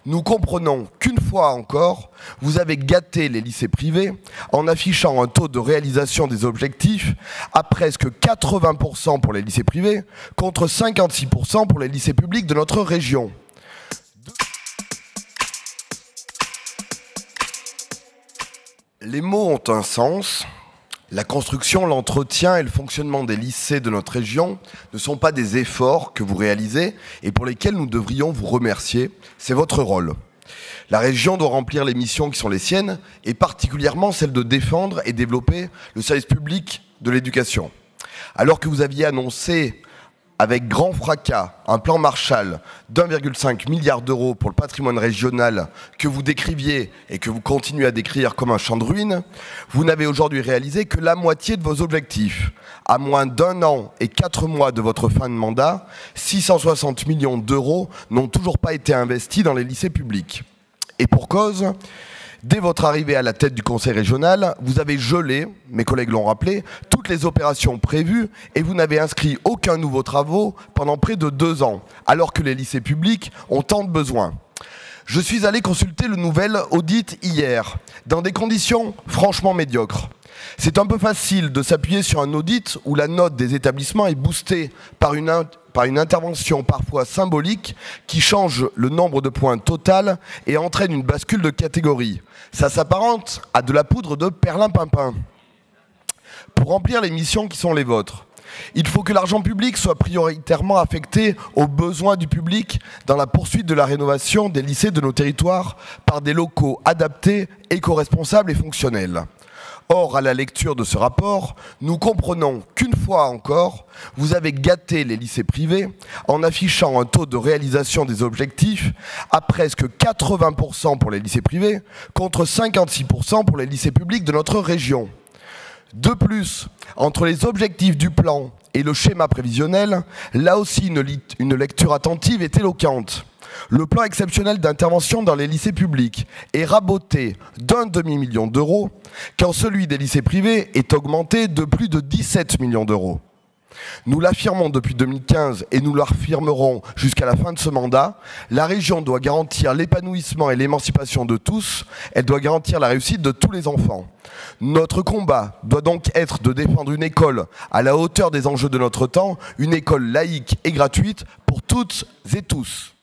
Nous comprenons qu'une fois encore, vous avez gâté les lycées privés en affichant un taux de réalisation des objectifs à presque 80% pour les lycées privés contre 56% pour les lycées publics de notre région. Les mots ont un sens. La construction, l'entretien et le fonctionnement des lycées de notre région ne sont pas des efforts que vous réalisez et pour lesquels nous devrions vous remercier. C'est votre rôle. La région doit remplir les missions qui sont les siennes et particulièrement celle de défendre et développer le service public de l'éducation. Alors que vous aviez annoncé avec grand fracas un plan Marshall d'1,5 milliard d'euros pour le patrimoine régional que vous décriviez et que vous continuez à décrire comme un champ de ruines, vous n'avez aujourd'hui réalisé que la moitié de vos objectifs. À moins d'1 an et 4 mois de votre fin de mandat, 660 millions d'euros n'ont toujours pas été investis dans les lycées publics. Et pour cause, dès votre arrivée à la tête du conseil régional, vous avez gelé, mes collègues l'ont rappelé, toutes les opérations prévues et vous n'avez inscrit aucun nouveau travaux pendant près de 2 ans, alors que les lycées publics ont tant de besoins. Je suis allé consulter le nouvel audit hier, dans des conditions franchement médiocres. C'est un peu facile de s'appuyer sur un audit où la note des établissements est boostée par une intervention parfois symbolique qui change le nombre de points total et entraîne une bascule de catégorie. Ça s'apparente à de la poudre de perlimpinpin. Pour remplir les missions qui sont les vôtres, il faut que l'argent public soit prioritairement affecté aux besoins du public dans la poursuite de la rénovation des lycées de nos territoires par des locaux adaptés, éco-responsables et fonctionnels. Or, à la lecture de ce rapport, nous comprenons qu'une fois encore, vous avez gâté les lycées privés en affichant un taux de réalisation des objectifs à presque 80% pour les lycées privés contre 56% pour les lycées publics de notre région. De plus, entre les objectifs du plan et le schéma prévisionnel, là aussi une lecture attentive est éloquente. Le plan exceptionnel d'intervention dans les lycées publics est raboté d'1 demi-million d'euros, quand celui des lycées privés est augmenté de plus de 17 millions d'euros. Nous l'affirmons depuis 2015 et nous l'affirmerons jusqu'à la fin de ce mandat, la région doit garantir l'épanouissement et l'émancipation de tous, elle doit garantir la réussite de tous les enfants. Notre combat doit donc être de défendre une école à la hauteur des enjeux de notre temps, une école laïque et gratuite pour toutes et tous.